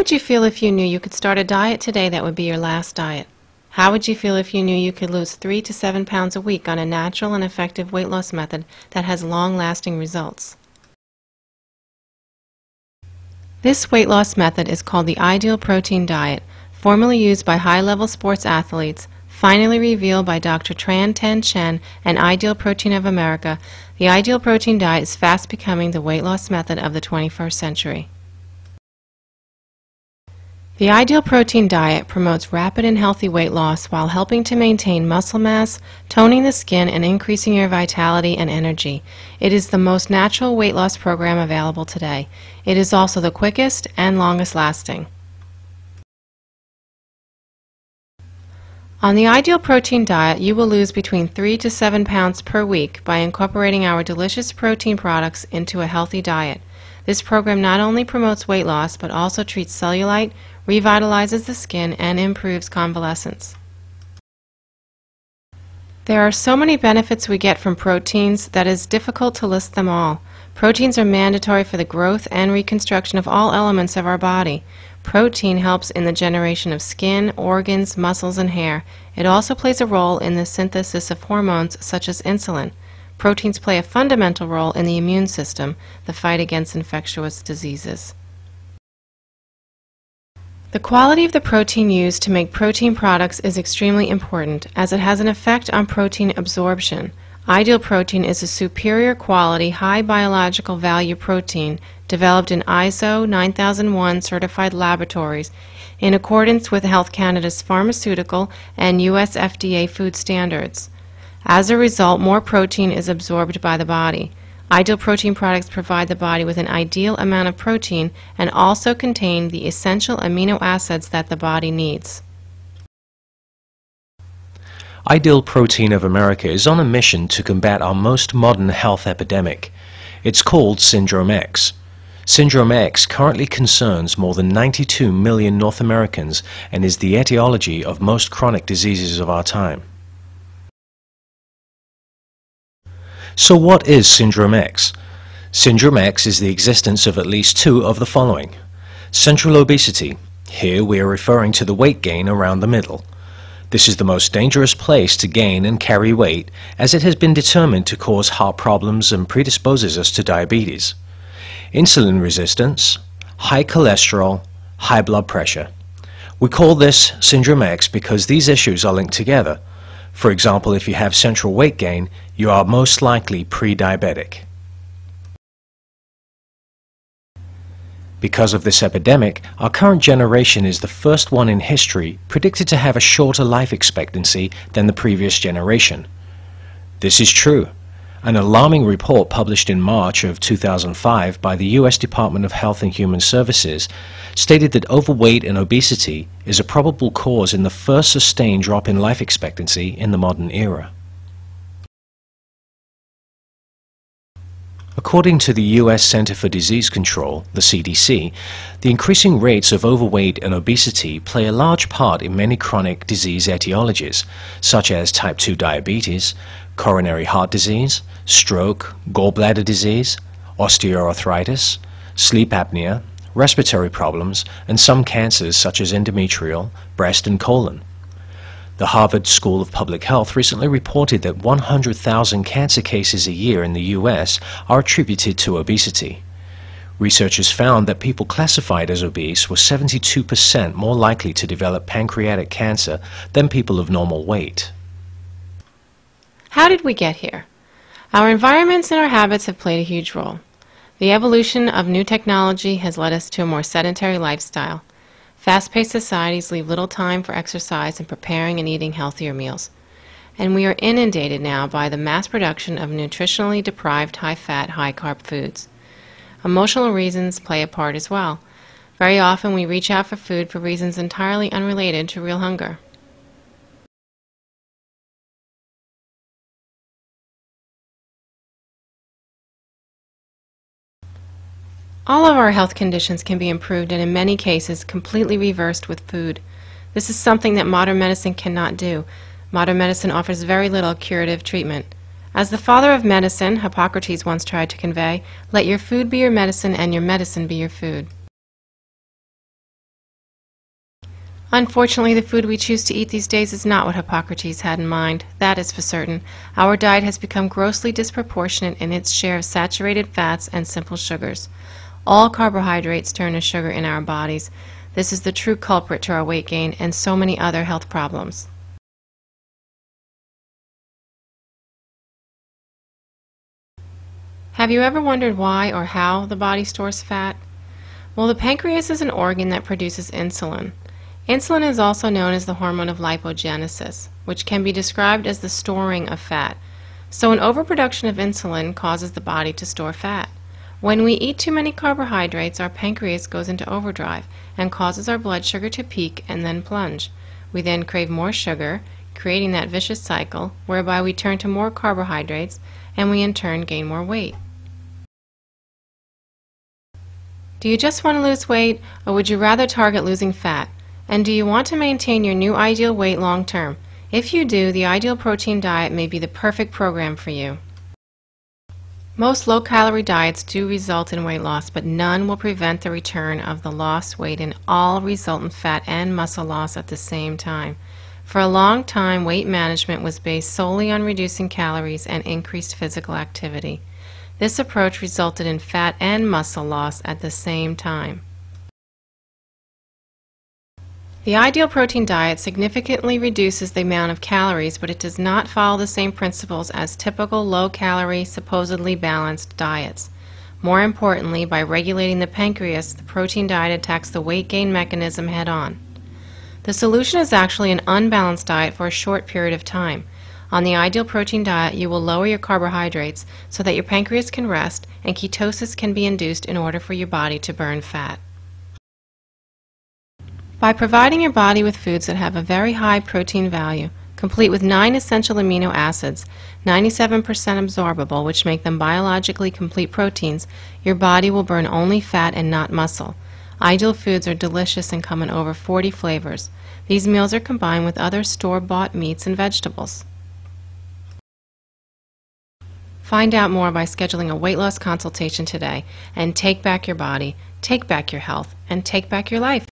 would you feel if you knew you could start a diet today that would be your last diet? How would you feel if you knew you could lose 3 to 7 pounds a week on a natural and effective weight loss method that has long-lasting results? This weight loss method is called the ideal protein diet, formerly used by high-level sports athletes, finally revealed by Dr. Tran Ten Chen and Ideal Protein of America. The ideal protein diet is fast becoming the weight loss method of the 21st century. The ideal protein diet promotes rapid and healthy weight loss while helping to maintain muscle mass, toning the skin, and increasing your vitality and energy. It is the most natural weight loss program available today. It is also the quickest and longest lasting. On the ideal protein diet, you will lose between 3 to 7 pounds per week by incorporating our delicious protein products into a healthy diet. This program not only promotes weight loss, but also treats cellulite, revitalizes the skin, and improves convalescence. There are so many benefits we get from proteins that it is difficult to list them all. Proteins are mandatory for the growth and reconstruction of all elements of our body. Protein helps in the generation of skin, organs, muscles, and hair. It also plays a role in the synthesis of hormones such as insulin. Proteins play a fundamental role in the immune system, the fight against infectious diseases. The quality of the protein used to make protein products is extremely important, as it has an effect on protein absorption. Ideal protein is a superior quality, high biological value protein developed in ISO 9001 certified laboratories in accordance with Health Canada's pharmaceutical and US FDA food standards. As a result, more protein is absorbed by the body. Ideal protein products provide the body with an ideal amount of protein and also contain the essential amino acids that the body needs. Ideal Protein of America is on a mission to combat our most modern health epidemic. It's called Syndrome X. Syndrome X currently concerns more than 92 million North Americans and is the etiology of most chronic diseases of our time. So what is Syndrome X? Syndrome X is the existence of at least two of the following. Central obesity. Here we are referring to the weight gain around the middle. This is the most dangerous place to gain and carry weight, as it has been determined to cause heart problems and predisposes us to diabetes. Insulin resistance, high cholesterol, high blood pressure. We call this Syndrome X because these issues are linked together. For example, if you have central weight gain, you are most likely pre-diabetic. Because of this epidemic, our current generation is the first one in history predicted to have a shorter life expectancy than the previous generation. This is true. An alarming report published in March of 2005 by the US Department of Health and Human Services stated that overweight and obesity is a probable cause in the first sustained drop in life expectancy in the modern era. According to the U.S. Center for Disease Control, the CDC, the increasing rates of overweight and obesity play a large part in many chronic disease etiologies, such as type 2 diabetes, coronary heart disease, stroke, gallbladder disease, osteoarthritis, sleep apnea, respiratory problems, and some cancers such as endometrial, breast, and colon. The Harvard School of Public Health recently reported that 100,000 cancer cases a year in the U.S. are attributed to obesity. Researchers found that people classified as obese were 72% more likely to develop pancreatic cancer than people of normal weight. How did we get here? Our environments and our habits have played a huge role. The evolution of new technology has led us to a more sedentary lifestyle. Fast-paced societies leave little time for exercise and preparing and eating healthier meals. And we are inundated now by the mass production of nutritionally deprived, high-fat, high-carb foods. Emotional reasons play a part as well. Very often we reach out for food for reasons entirely unrelated to real hunger. All of our health conditions can be improved and in many cases completely reversed with food. This is something that modern medicine cannot do. Modern medicine offers very little curative treatment. As the father of medicine, Hippocrates once tried to convey, let your food be your medicine and your medicine be your food. Unfortunately, the food we choose to eat these days is not what Hippocrates had in mind. That is for certain. Our diet has become grossly disproportionate in its share of saturated fats and simple sugars. All carbohydrates turn to sugar in our bodies. This is the true culprit to our weight gain and so many other health problems. Have you ever wondered why or how the body stores fat? Well, the pancreas is an organ that produces insulin. Insulin is also known as the hormone of lipogenesis, which can be described as the storing of fat. So an overproduction of insulin causes the body to store fat. When we eat too many carbohydrates, our pancreas goes into overdrive and causes our blood sugar to peak and then plunge. We then crave more sugar, creating that vicious cycle whereby we turn to more carbohydrates and we in turn gain more weight. Do you just want to lose weight, or would you rather target losing fat? And do you want to maintain your new ideal weight long term? If you do, the Ideal Protein Diet may be the perfect program for you. Most low-calorie diets do result in weight loss, but none will prevent the return of the lost weight, and all result in fat and muscle loss at the same time. For a long time, weight management was based solely on reducing calories and increased physical activity. This approach resulted in fat and muscle loss at the same time. The Ideal Protein Diet significantly reduces the amount of calories, but it does not follow the same principles as typical low-calorie, supposedly balanced diets. More importantly, by regulating the pancreas, the protein diet attacks the weight gain mechanism head-on. The solution is actually an unbalanced diet for a short period of time. On the Ideal Protein Diet, you will lower your carbohydrates so that your pancreas can rest and ketosis can be induced in order for your body to burn fat. By providing your body with foods that have a very high protein value, complete with 9 essential amino acids, 97% absorbable, which make them biologically complete proteins, your body will burn only fat and not muscle. Ideal foods are delicious and come in over 40 flavors. These meals are combined with other store-bought meats and vegetables. Find out more by scheduling a weight loss consultation today and take back your body, take back your health, and take back your life.